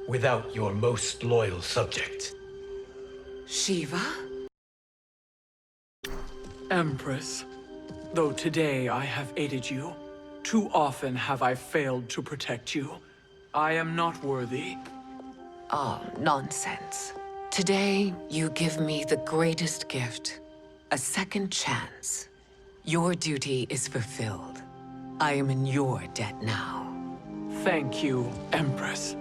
without your most loyal subject. Shiva? Empress, though today I have aided you, too often have I failed to protect you. I am not worthy. Oh, nonsense. Today, you give me the greatest gift. A second chance. Your duty is fulfilled. I am in your debt now. Thank you, Empress.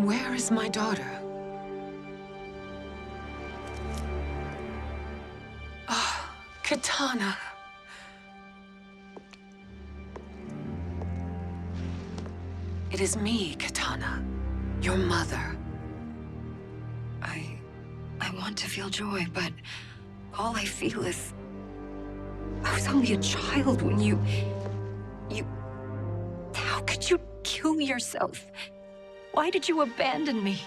Where is my daughter? Ah, Katana. It is me, Katana. Your mother. I want to feel joy, but all I feel is... I was only a child when you... How could you kill yourself? Why did you abandon me?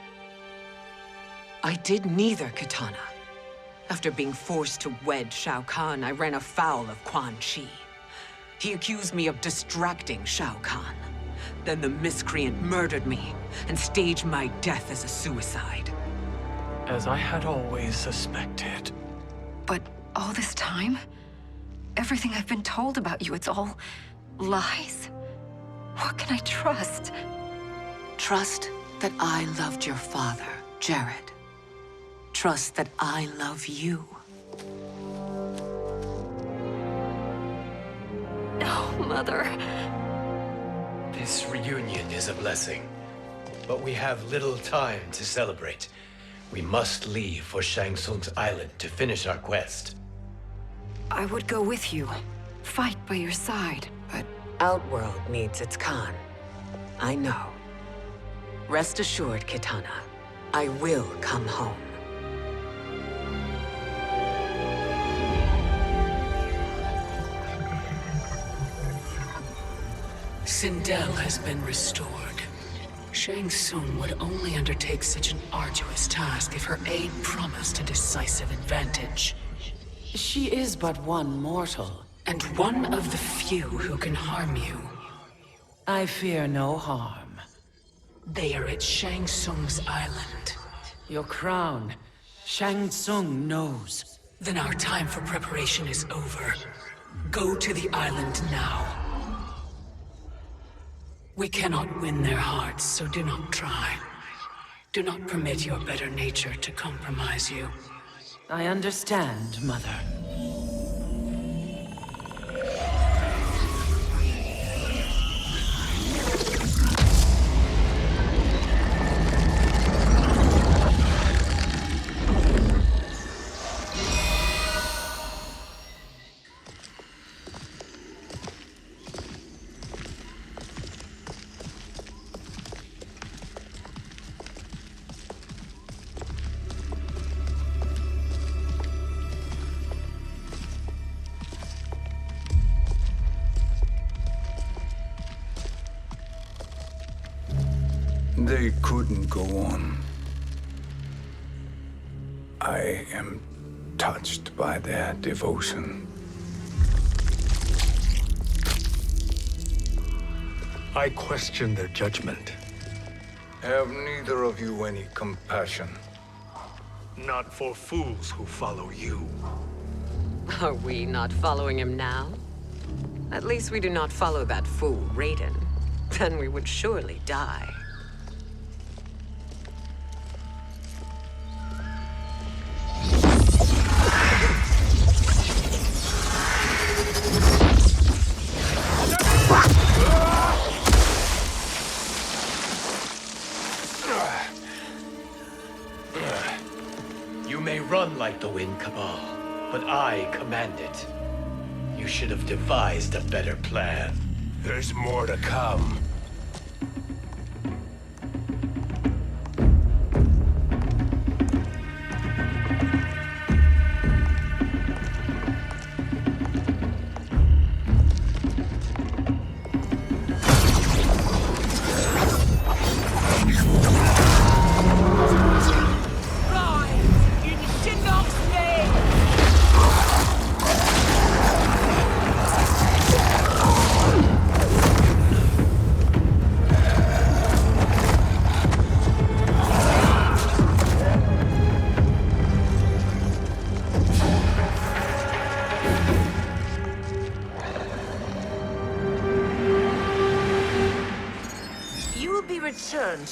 I did neither, Katana. After being forced to wed Shao Kahn, I ran afoul of Quan Chi. He accused me of distracting Shao Kahn. Then the miscreant murdered me and staged my death as a suicide. As I had always suspected. But all this time? Everything I've been told about you, it's all lies? What can I trust? Trust that I loved your father, Jared. Trust that I love you. No, Mother. This reunion is a blessing, but we have little time to celebrate. We must leave for Shang Tsung's island to finish our quest. I would go with you, fight by your side, but... Outworld needs its Khan. I know. Rest assured, Kitana. I will come home. Sindel has been restored. Shang Tsung would only undertake such an arduous task if her aid promised a decisive advantage. She is but one mortal, and one of the few who can harm you. I fear no harm. They are at Shang Tsung's island. Your crown, Shang Tsung knows. Then our time for preparation is over. Go to the island now. We cannot win their hearts, so do not try. Do not permit your better nature to compromise you. I understand, Mother. They couldn't go on. I am touched by their devotion. I question their judgment. Have neither of you any compassion? Not for fools who follow you. Are we not following him now? At least we do not follow that fool, Raiden. Then we would surely die. You may run like the wind, Cabal, but I command it. You should have devised a better plan. There's more to come.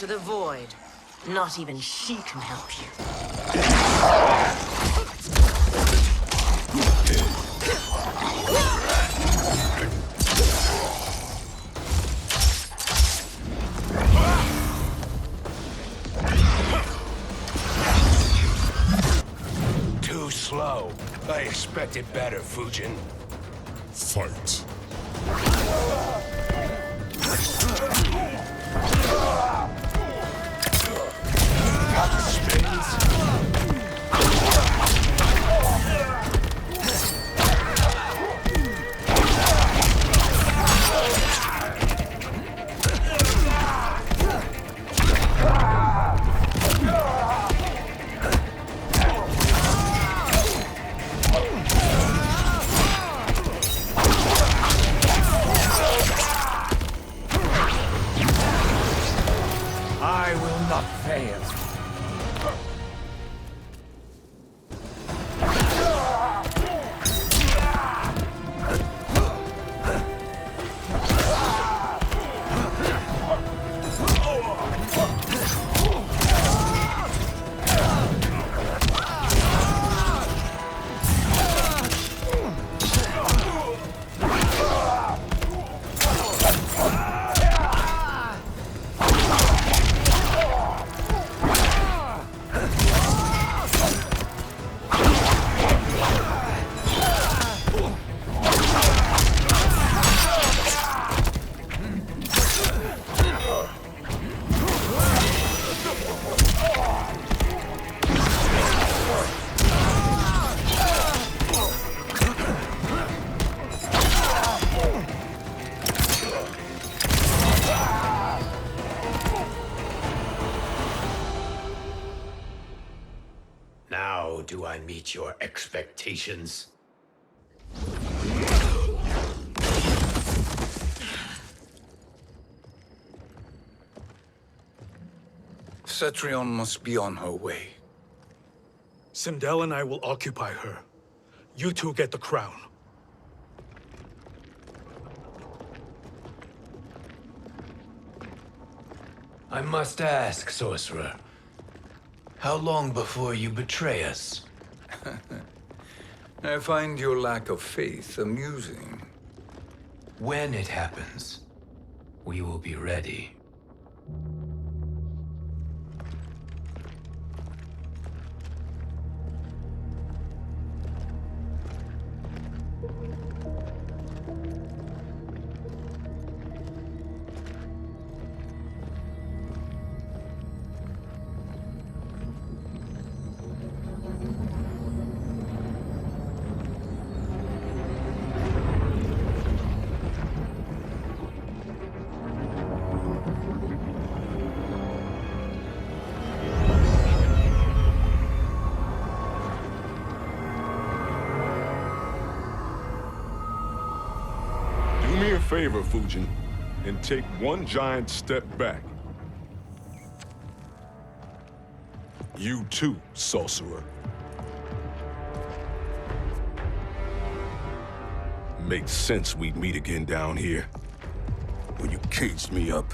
to the void. Not even she can help you. Too slow. I expected better, Fujin. Fight. I will not fail. Now do I meet your expectations? Cetrion must be on her way. Sindel and I will occupy her. You two get the crown. I must ask, sorcerer. How long before you betray us? I find your lack of faith amusing. When it happens, we will be ready. Do me a favor, Fujin, and take one giant step back. You too, sorcerer. Makes sense we'd meet again down here. When you caged me up,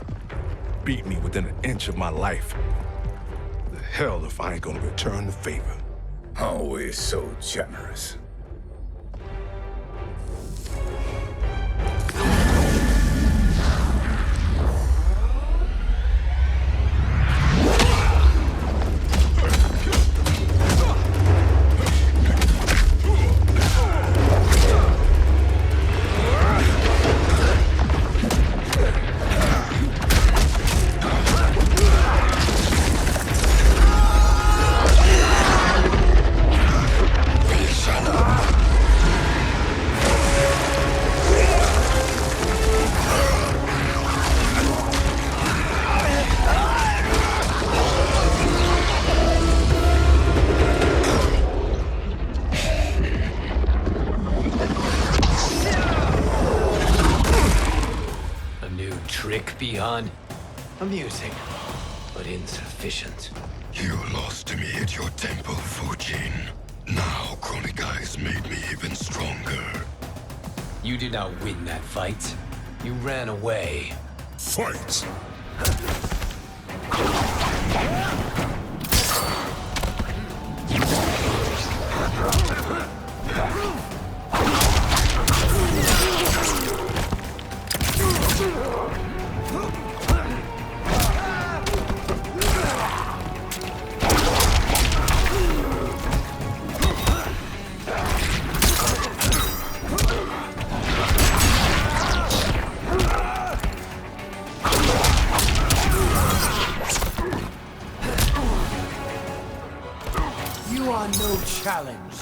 beat me within an inch of my life. The hell if I ain't gonna return the favor. Always so generous. Beyond amusing, but insufficient. You lost to me at your temple, Fujin. Now Chronic Eyes made me even stronger. You did not win that fight. You ran away. Fight! You are no challenge.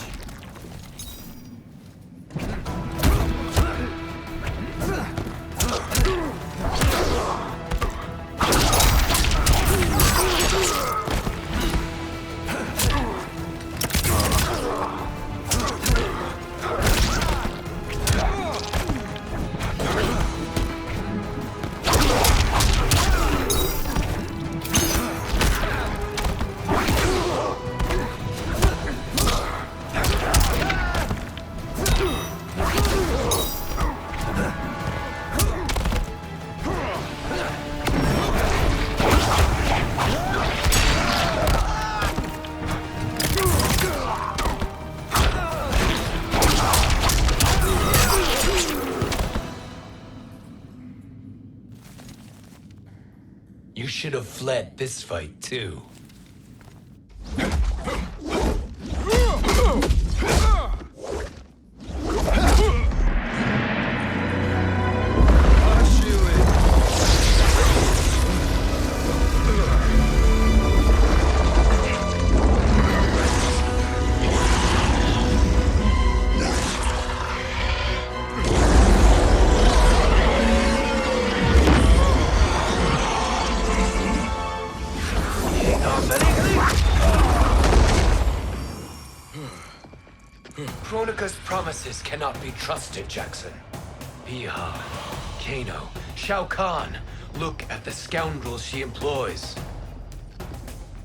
You should have fled this fight, too. Kronika's promises cannot be trusted, Jackson. Biha, Kano, Shao Kahn. Look at the scoundrels she employs.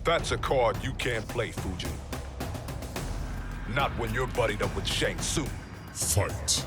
That's a card you can't play, Fujin. Not when you're buddied up with Shang Tsung. Fight.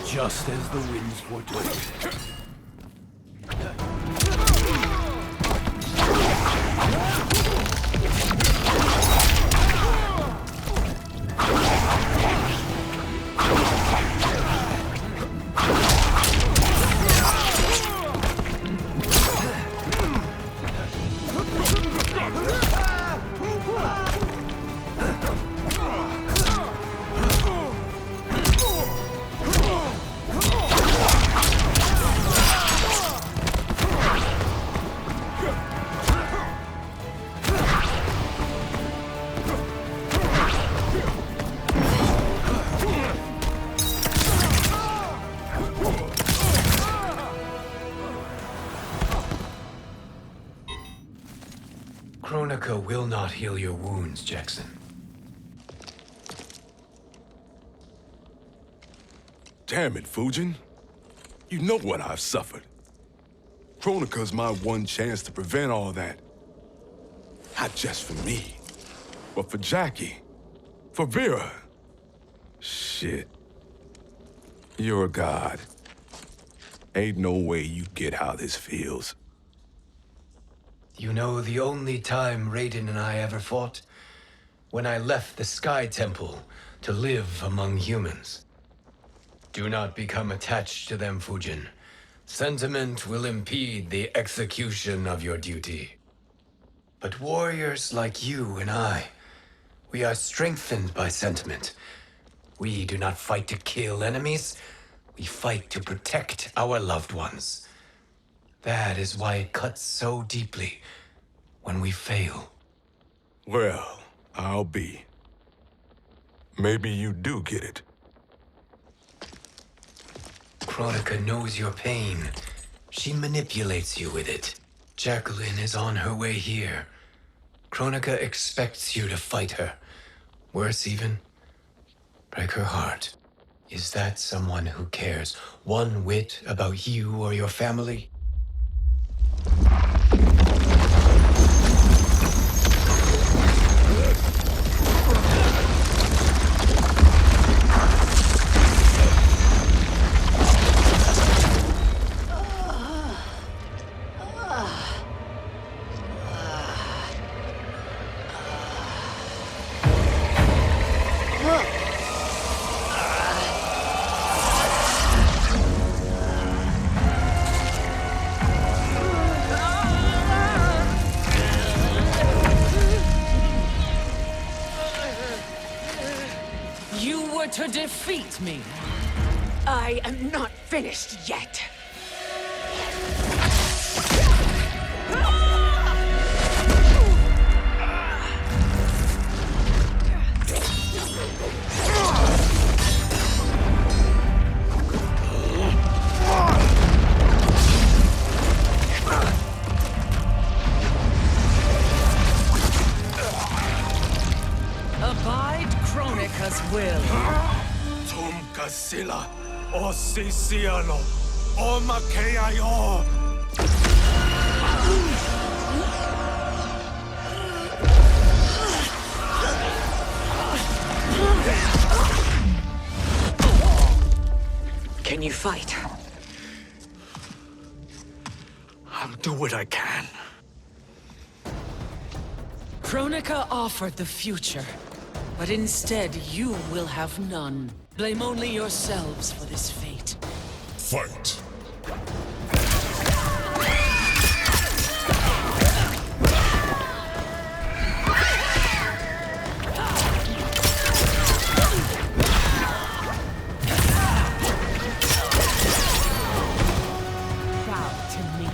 Just as the winds foretold. Kronika will not heal your wounds, Jackson. Damn it, Fujin. You know what I've suffered. Kronika's my one chance to prevent all that. Not just for me, but for Jackie, for Vera. Shit. You're a god. Ain't no way you get how this feels. You know the only time Raiden and I ever fought? When I left the Sky Temple to live among humans. Do not become attached to them, Fujin. Sentiment will impede the execution of your duty. But warriors like you and I, we are strengthened by sentiment. We do not fight to kill enemies. We fight to protect our loved ones. That is why it cuts so deeply when we fail. Well, I'll be. Maybe you do get it. Kronika knows your pain. She manipulates you with it. Jacqueline is on her way here. Kronika expects you to fight her. Worse even, break her heart. Is that someone who cares one whit about you or your family? you were to defeat me. I am not finished yet. Abide Kronika's will. Tum kasila, o sisialo, o makeayo. Can you fight? I'll do what I can. Kronika offered the future, but instead you will have none. Blame only yourselves for this fate. Fight! Proud to me.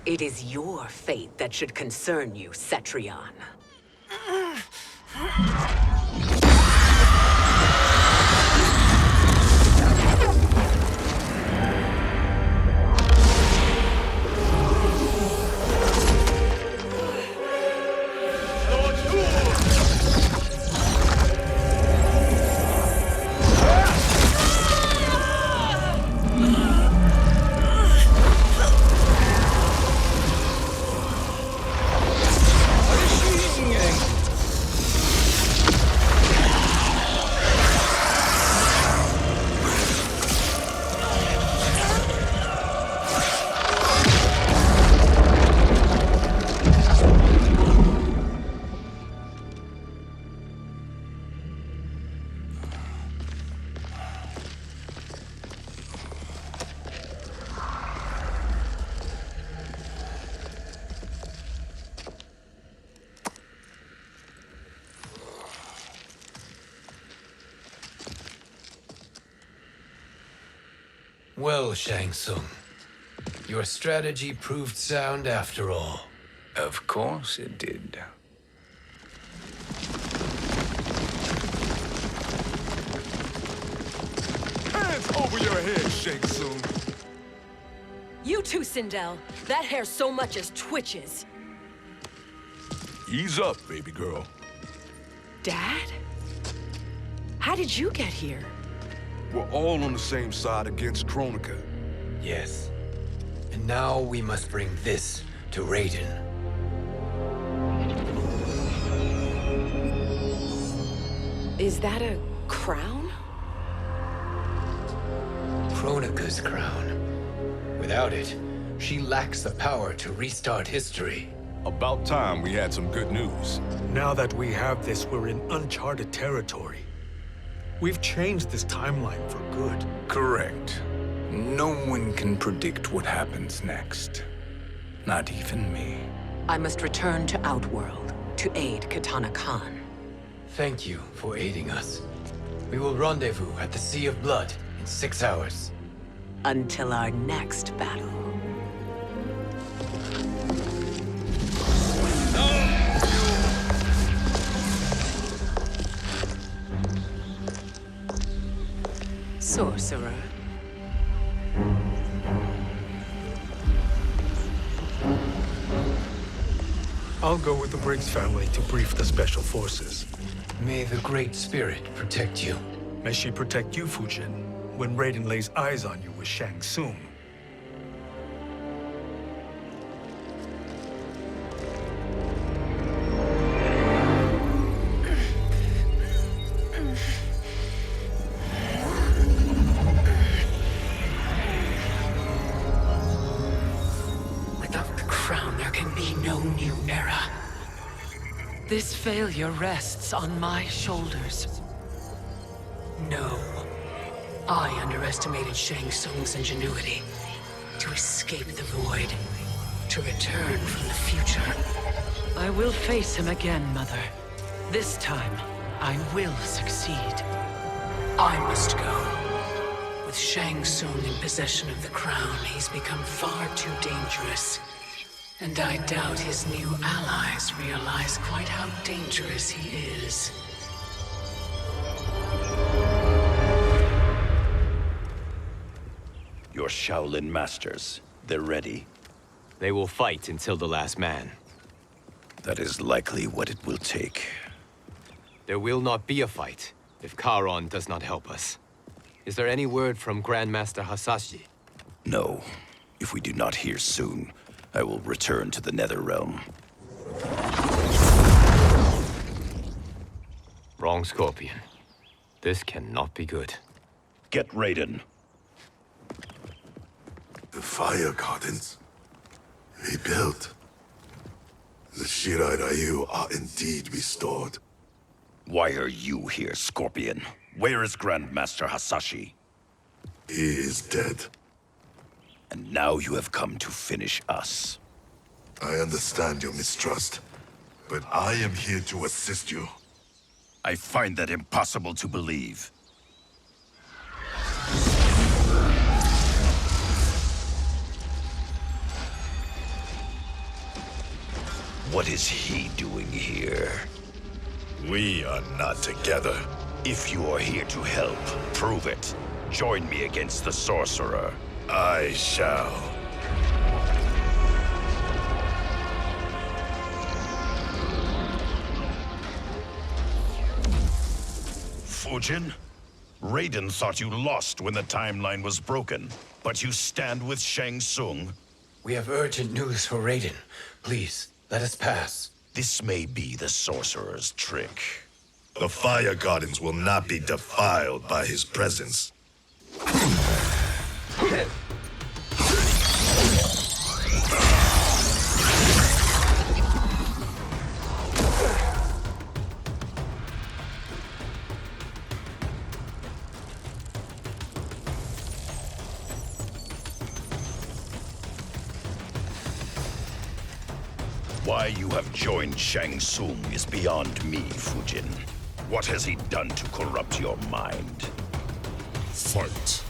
It is your fate that should concern you, Cetrion. Well, Shang Tsung, your strategy proved sound after all. Of course it did. Hands over your head, Shang Tsung. You too, Sindel. That hair so much as twitches. Ease up, baby girl. Dad? How did you get here? We're all on the same side against Kronika. Yes. And now we must bring this to Raiden. Is that a crown? Kronika's crown. Without it, she lacks the power to restart history. About time we had some good news. Now that we have this, we're in uncharted territory. We've changed this timeline for good. Correct. No one can predict what happens next. Not even me. I must return to Outworld to aid Kitana Khan. Thank you for aiding us. We will rendezvous at the Sea of Blood in 6 hours. Until our next battle. Sorcerer. I'll go with the Briggs family to brief the Special Forces. May the Great Spirit protect you. May she protect you, Fujin, when Raiden lays eyes on you with Shang Tsung. This failure rests on my shoulders. No. I underestimated Shang Tsung's ingenuity. To escape the void. To return from the future. I will face him again, Mother. This time, I will succeed. I must go. With Shang Tsung in possession of the crown, he's become far too dangerous. And I doubt his new allies realize quite how dangerous he is. Your Shaolin masters, they're ready. They will fight until the last man. That is likely what it will take. There will not be a fight if Charon does not help us. Is there any word from Grandmaster Hasashi? No. If we do not hear soon, I will return to the Netherrealm. Wrong, Scorpion. This cannot be good. Get Raiden. The fire gardens. Rebuilt. The Shirai Ryu are indeed restored. Why are you here, Scorpion? Where is Grandmaster Hasashi? He is dead. And now you have come to finish us. I understand your mistrust, but I am here to assist you. I find that impossible to believe. What is he doing here? We are not together. If you are here to help, prove it. Join me against the sorcerer. I shall. Fujin? Raiden thought you lost when the timeline was broken, but you stand with Shang Tsung. We have urgent news for Raiden. Please, let us pass. This may be the sorcerer's trick. The fire gardens will not be defiled by his presence. Why you have joined Shang Tsung is beyond me, Fujin. What has he done to corrupt your mind? Fight.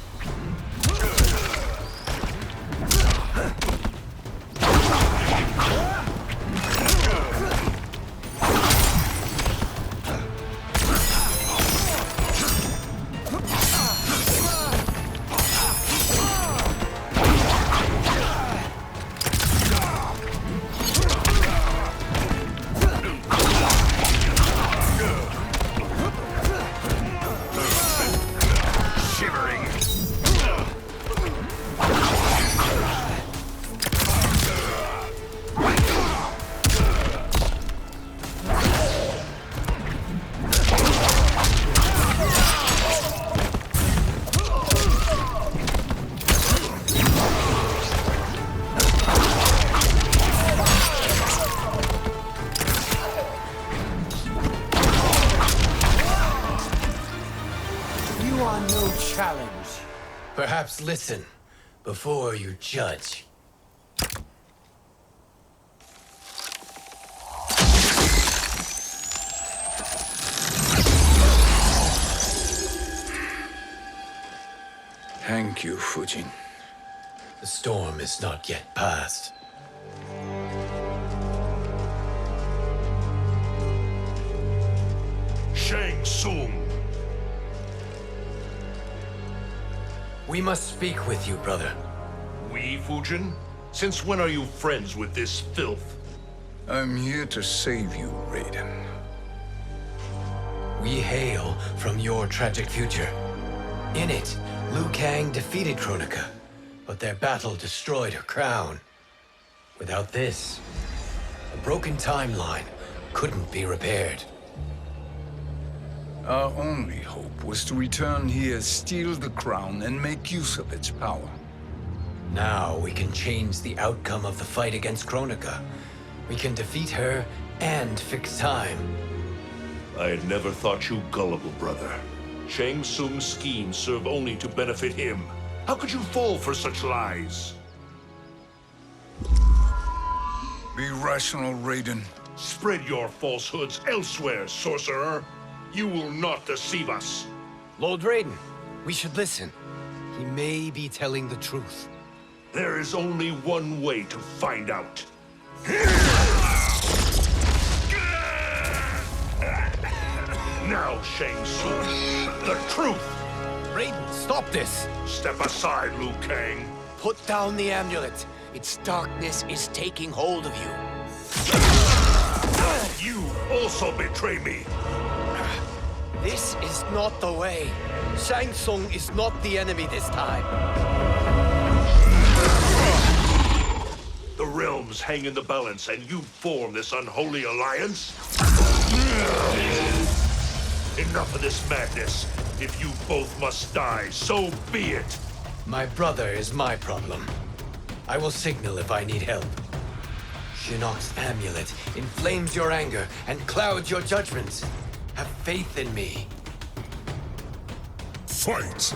Perhaps listen before you judge. Thank you, Fujin. The storm is not yet past. Shang Tsung. We must speak with you, brother. We, Fujin? Since when are you friends with this filth? I'm here to save you, Raiden. We hail from your tragic future. In it, Liu Kang defeated Kronika, but their battle destroyed her crown. Without this, a broken timeline couldn't be repaired. Our only hope was to return here, steal the crown, and make use of its power. Now we can change the outcome of the fight against Kronika. We can defeat her and fix time. I had never thought you gullible, brother. Shang Tsung's schemes serve only to benefit him. How could you fall for such lies? Be rational, Raiden. Spread your falsehoods elsewhere, sorcerer. You will not deceive us. Lord Raiden, we should listen. He may be telling the truth. There is only one way to find out. Now, Shang Tsung, the truth! Raiden, stop this! Step aside, Liu Kang. Put down the amulet. Its darkness is taking hold of you. You also betray me. This is not the way. Shang Tsung is not the enemy this time. The realms hang in the balance, and you form this unholy alliance? Enough of this madness. If you both must die, so be it. My brother is my problem. I will signal if I need help. Shinnok's amulet inflames your anger and clouds your judgments. Have faith in me. Fight!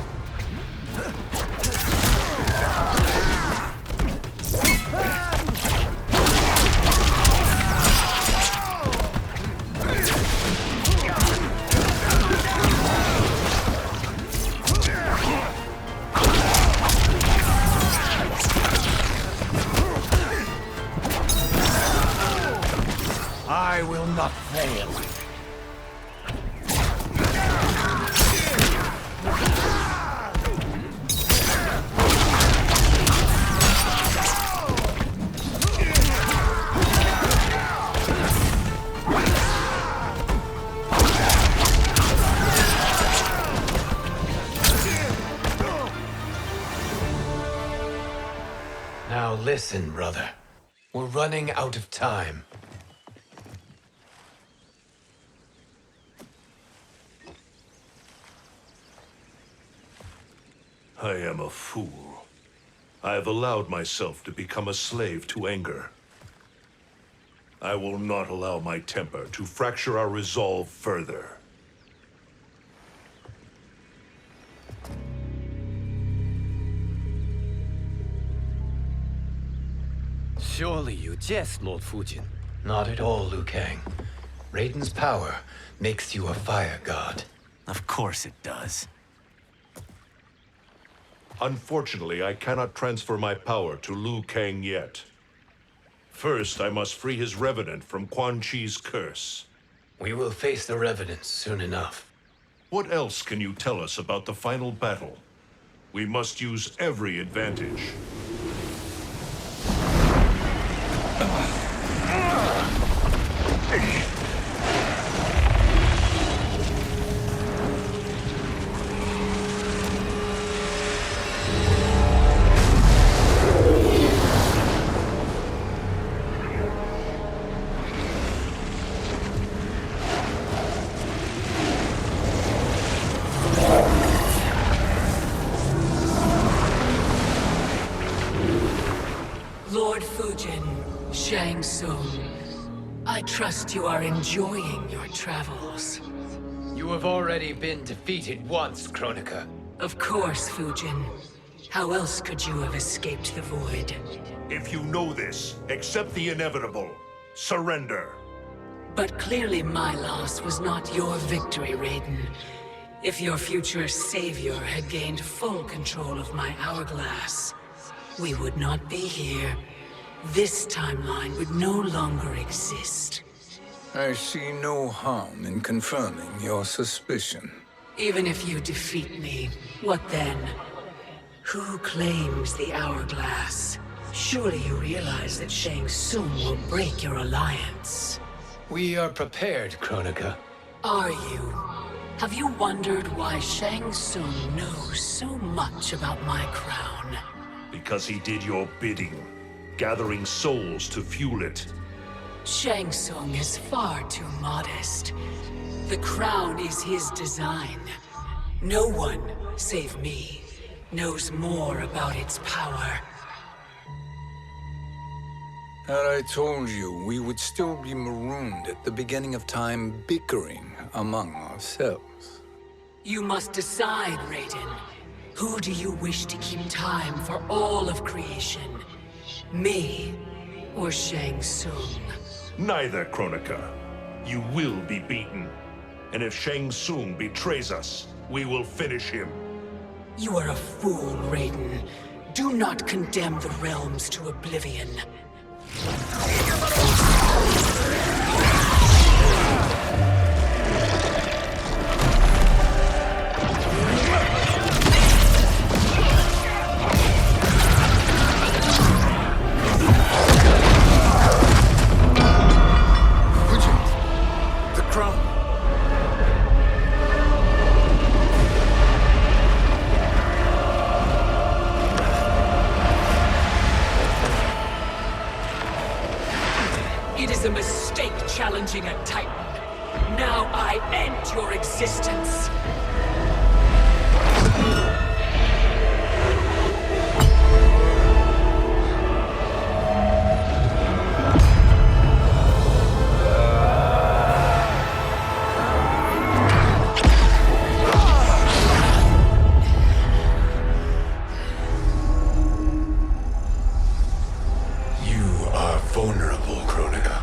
I will not fail. Now listen, brother. We're running out of time. I am a fool. I have allowed myself to become a slave to anger. I will not allow my temper to fracture our resolve further. Surely you jest, Lord Fujin. Not at all, Liu Kang. Raiden's power makes you a fire god. Of course it does. Unfortunately, I cannot transfer my power to Liu Kang yet. First, I must free his Revenant from Quan Chi's curse. We will face the Revenants soon enough. What else can you tell us about the final battle? We must use every advantage. Lord Fujin, Shang Tsung, I trust you are enjoying your travels. You have already been defeated once, Kronika. Of course, Fujin. How else could you have escaped the void? If you know this, accept the inevitable. Surrender. But clearly my loss was not your victory, Raiden. If your future savior had gained full control of my hourglass, we would not be here. This timeline would no longer exist. I see no harm in confirming your suspicion. Even if you defeat me, what then? Who claims the hourglass? Surely you realize that Shang Tsung will break your alliance. We are prepared, Kronika. Are you? Have you wondered why Shang Tsung knows so much about my crown? Because he did your bidding, gathering souls to fuel it. Shang Tsung is far too modest. The crown is his design. No one, save me, knows more about its power. Had I told you, we would still be marooned at the beginning of time, bickering among ourselves. You must decide, Raiden. Who do you wish to keep time for all of creation? Me or Shang Tsung? Neither, Kronika. You will be beaten. And if Shang Tsung betrays us, we will finish him. You are a fool, Raiden. Do not condemn the realms to oblivion. The crown. It is a mistake challenging a Titan. Now I end your existence. You are vulnerable, Kronika.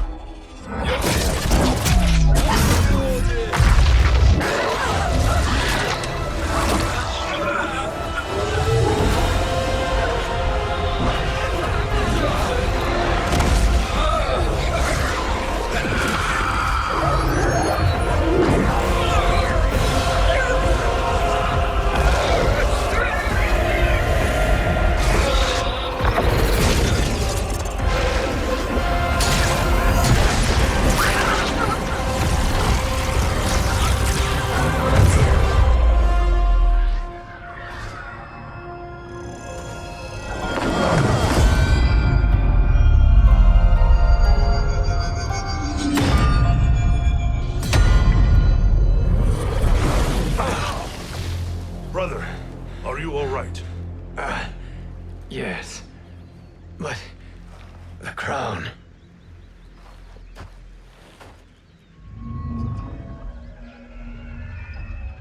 Brother, are you all right? Yes. But the crown.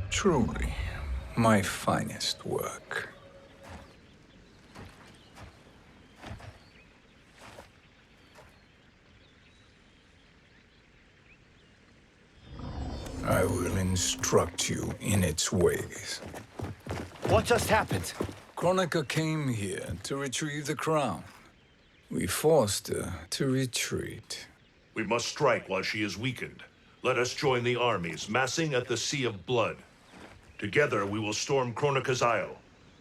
Truly, my finest work. I will instruct you in its ways. What just happened? Kronika came here to retrieve the crown. We forced her to retreat. We must strike while she is weakened. Let us join the armies, massing at the Sea of Blood. Together we will storm Kronika's Isle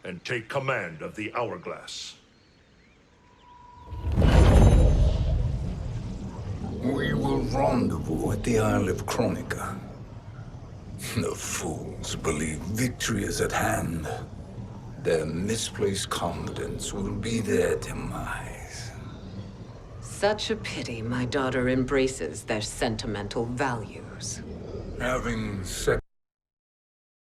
and take command of the Hourglass. We will rendezvous at the Isle of Kronika. The fools believe victory is at hand. Their misplaced confidence will be their demise. Such a pity my daughter embraces their sentimental values. Having